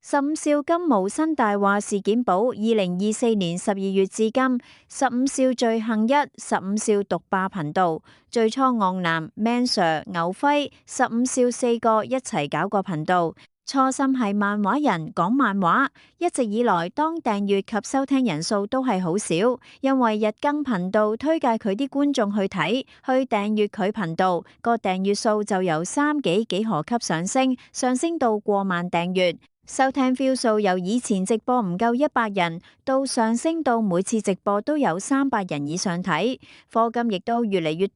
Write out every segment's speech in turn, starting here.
15少金毛新大話事件簿2024年12月至今，15少罪行一，15少獨霸頻道。最初昂男、Man Sir、牛輝、15少4個一齊搞個頻道。初心係漫畫人講漫畫，一直以來當訂閱及收聽人數都係好少，因為日更頻道推介佢啲觀眾去睇，去訂閱佢頻道，個訂閱數就由3幾何級上升到過萬訂閱。收聽 view 數由以前直播唔夠100人，到上升到每次直播都有300人以上睇，課金亦都越嚟越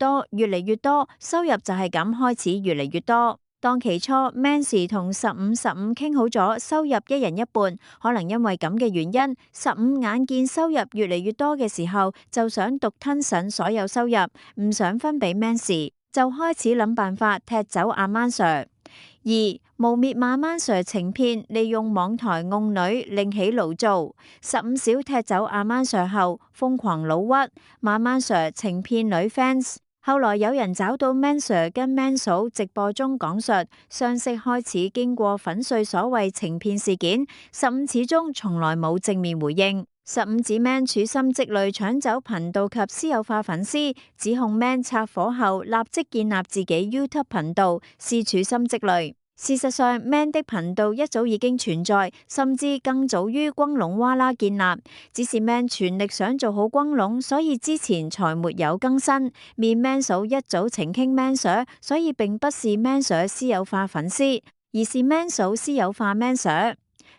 多，收入就係咁開始越嚟越多。當期初 Mans 同15傾好咗收入一人一半，可能因為咁嘅原因，15眼見收入越嚟越多嘅時候，就想獨吞曬所有收入，唔想分俾 Mans，就開始諗辦法踢走阿 Man Sir。2. 誣衊馬 Man Sir 情騙，利用網台甕女另起爐灶。15少踢走阿 Man Sir 後，瘋狂老屈馬 Man Sir 情騙女 fans。後來有人找到 Man Sir 跟 Man 嫂直播中講述，相識開始經過粉碎所謂情騙事件，15始終從來冇正面回應。15指 Man 處心積慮搶走頻道及私有化粉絲，指控 Man 拆夥後立即建立自己 YouTube 頻道，是處心積慮。事實上 Man 的頻道一早已經存在，甚至更早於轟龍娃啦建立，只是 Man 全力想做好轟龍，所以之前才沒有更新。面 Man 嫂一早澄清 Man Sir，所以並不是 Man Sir 私有化粉絲，而是 Man 嫂私有化 Man Sir。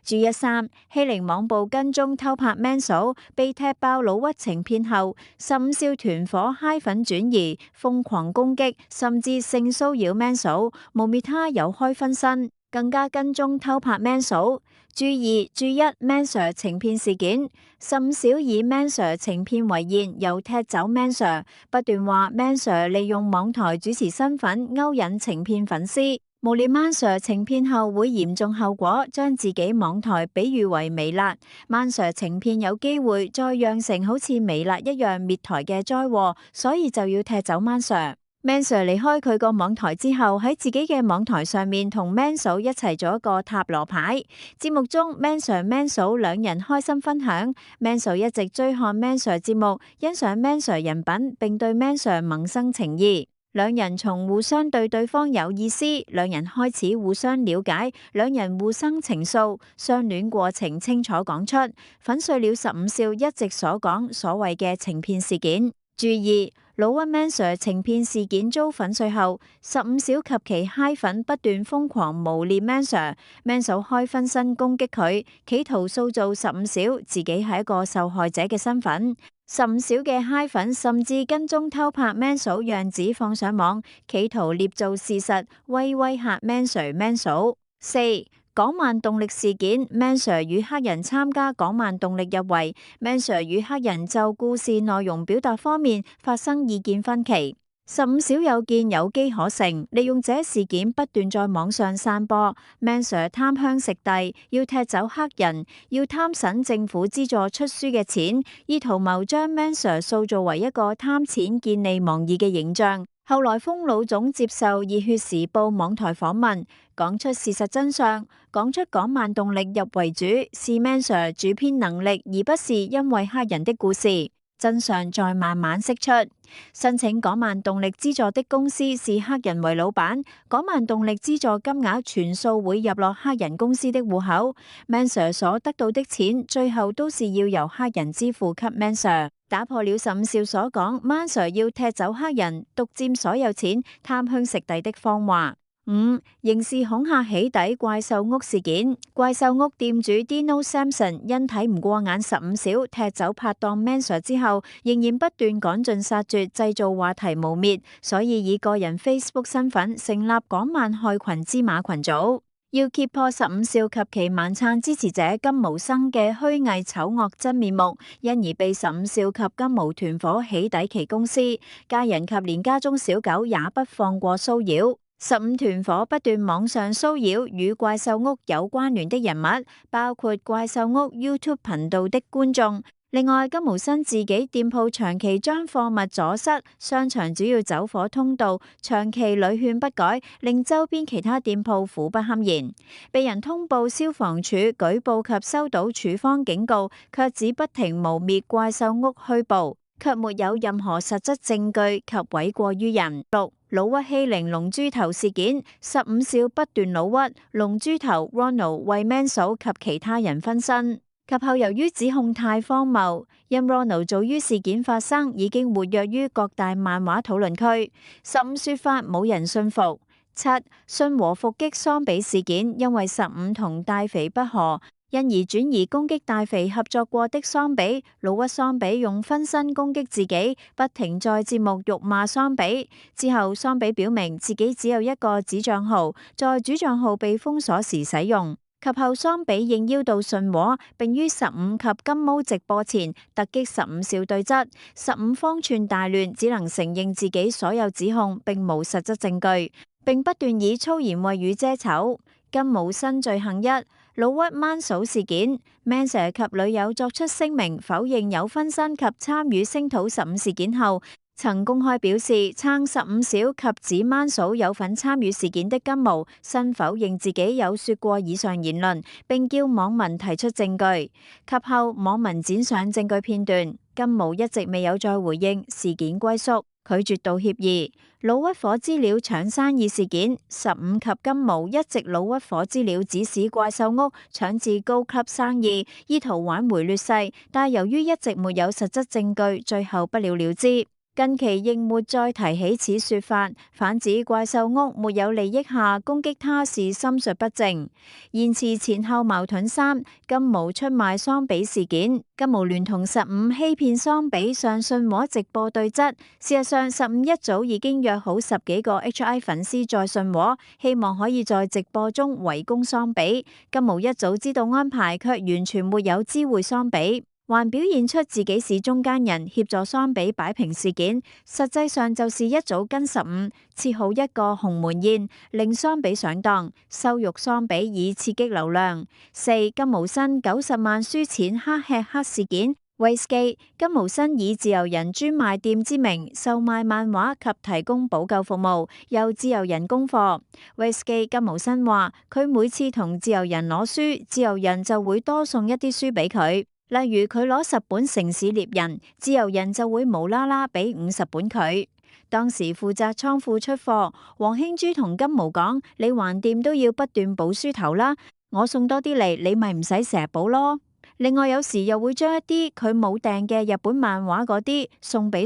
注意3，欺凌網暴跟蹤偷拍 Man 嫂，被踢爆老屈情騙後，15少團伙嗨粉轉移，瘋狂攻擊，甚至性騷擾 Man 嫂，誣衊他有開分身，更加跟蹤偷拍 Man 嫂。注1 Man Sir 情騙事件，15少以 Man Sir 情騙為宴，又踢走 Man Sir，不斷話 Man Sir 利用網台主持身份勾引情騙粉絲。誣衊 Man Sir 情騙後會嚴重後果，將自己網台比喻為微辣。Man Sir 情騙有機會再釀成好似微辣一樣滅台嘅災禍，所以就要踢走 Man Sir。Man Sir 離開佢個網台之後，喺自己嘅網台上面同 Man 嫂一齊做一個塔羅牌。節目中 Man Sir、Man 嫂兩人開心分享。Man 嫂一直追看 Man Sir 節目，欣賞 Man Sir 人品，並對 Man Sir 萌生情意。兩人從互相對對方有意思，兩人開始互相了解，兩人互生情愫，相戀過程清楚講出，粉碎了15少一直所講所謂嘅情騙事件。注意，老屈 Man Sir 情騙事件遭粉碎後，15少及其嗨粉不斷瘋狂誣衊 Man Sir，Man 嫂開分身攻擊佢，企圖塑造15少自己係一個受害者嘅身份。15少嘅嗨粉甚至跟蹤偷拍 Man 嫂樣子放上網，企圖捏造事實，威嚇 Man Sir、Man 嫂。4. 港漫動力事件 Man Sir 與黑人參加港漫動力入圍， Man Sir 與黑人就故事內容表達方面發生意見分歧。15少有見有機可乘，利用這事件不斷在網上散播 Man Sir 貪香食帝，要踢走黑人，要貪省政府資助出書嘅錢，意圖謀將 Man Sir 塑造為一個貪錢見利忘義嘅形象。後來封老總接受熱血時報網台訪問，講出事實真相，講出港漫動力入圍主是 Man Sir 主編能力，而不是因為黑人的故事。真相再慢慢釋出。申請港漫動力資助的公司是黑人為老闆，港漫動力資助金額全數會入落黑人公司的戶口。Man Sir 所得到的錢，最後都是要由黑人支付給 Man Sir，打破了15少所講 Man Sir 要踢走黑人，獨佔所有錢，貪香食帝的謊話。5. 刑事恐嚇起底怪獸屋事件，怪獸屋店主 Dino Samson 因睇唔過眼15少踢走拍檔 Man Sir 之後，仍然不斷趕盡殺絕，製造話題污蔑，所以以個人 Facebook 身份成立港漫害群之馬群組，要揭破15少及其晚餐支持者金毛生嘅虛偽醜惡真面目，因而被15少及金毛團伙起底其公司，家人及連家中小狗也不放過騷擾。15團伙不斷網上騷擾與怪獸屋有關聯的人物，包括怪獸屋 YouTube 頻道的觀眾，另外，金毛新自己店鋪長期將貨物阻塞，商場主要走火通道長期屢勸不改，令周邊其他店鋪苦不堪言。被人通報消防處舉報及收到處方警告，卻指不停誣衊怪獸屋虛報，卻沒有任何實質證據及諉過於人。6. 老屈欺凌龍豬頭事件，15少不斷老屈龍豬頭 Ronald 為 Man 嫂及其他人分身。及後由於指控太荒謬，因 Ronald 早於事件發生已經活躍於各大漫畫討論區。15說法冇人信服。7. 信和伏擊桑比事件，因為15同大肥不和，因而轉移攻擊大肥合作過的桑比。老屈桑比用分身攻擊自己，不停在節目辱罵桑比。之後桑比表明自己只有一個子賬號，在主賬號被封鎖時使用。及後桑比應邀到信和，並於15及金毛直播前突擊15少對質。15方寸大亂，只能承認自己所有指控並無實質證據，並不斷以粗言穢語遮醜。金毛新罪行1，老屈掹嫂事件。Mansa 及女友作出聲明否認有分身及參與聲討15事件後，曾公開表示撐15少及指掹嫂有份參與事件的金毛，新否認自己有說過以上言論，並叫網民提出證據。及後網民剪上證據片段，金毛一直未有再回應事件歸宿，拒絕道歉意。老屈火資料搶生意事件，15及金毛一直老屈火資料指使怪獸屋搶至高級生意，意圖挽回劣勢，但由於一直沒有實質證據，最後不了了之。近期亦沒再提起此說法，反指怪獸屋沒有利益下攻擊他是心術不正。言辭前後矛盾3，金毛出賣桑比事件，金毛聯同15欺騙桑比上信和直播對質。事實上15一早已經約好10幾個 HI 粉絲在信和，希望可以在直播中圍攻桑比。金毛一早知道安排，卻完全沒有知會桑比，還表現出自己是中間人協助桑比擺平事件，實際上就是一早跟15設好一個鴻門宴，令桑比上當，羞辱桑比以刺激流量。4. 金毛新90萬輸錢黑吃黑事件。Westgate 金毛新以自由人專賣店之名售賣漫畫及提供補救服務，由自由人供貨。Westgate 金毛新話佢每次同自由人攞書，自由人就會多送一啲書俾佢。例如佢攞10本城市獵人，自由人就會無啦啦俾50本佢。當時負責倉庫出貨，黃興珠同金毛講：你橫掂都要不斷補書頭啦，我送多啲嚟，你咪唔使成日補咯。另外有時又會將一啲佢冇訂嘅日本漫畫嗰啲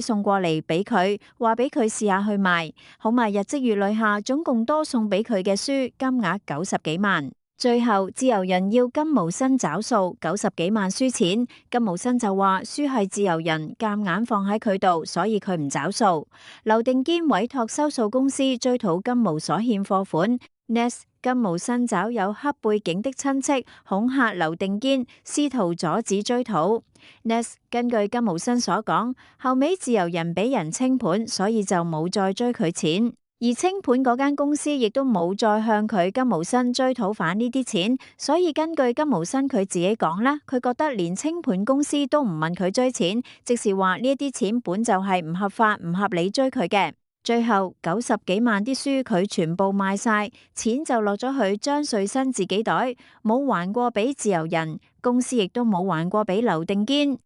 送過嚟俾佢，話俾佢試下去賣，好賣日積月累下，總共多送俾佢嘅書金額90幾萬。最後自由人要金毛新找數90幾萬輸錢，金毛新就話書係自由人夾硬放喺佢度，所以佢唔找數。劉定堅委託收數公司追討金毛所欠貨款。Next 金毛新找有黑背景的親戚恐嚇劉定堅，試圖阻止追討。Next 根據金毛新所講，後尾自由人俾人清盤，所以就冇再追佢錢。而清盤嗰間公司亦都冇再向佢金毛新追討返呢啲錢，所以根據金毛新佢自己講啦，佢覺得連清盤公司都唔問佢追錢，即是話呢一啲錢本就係唔合法唔合理追佢嘅。最後90幾萬啲書佢全部賣晒，錢就落咗去張瑞新自己袋，冇還過俾自由人，公司亦都冇還過俾劉定堅。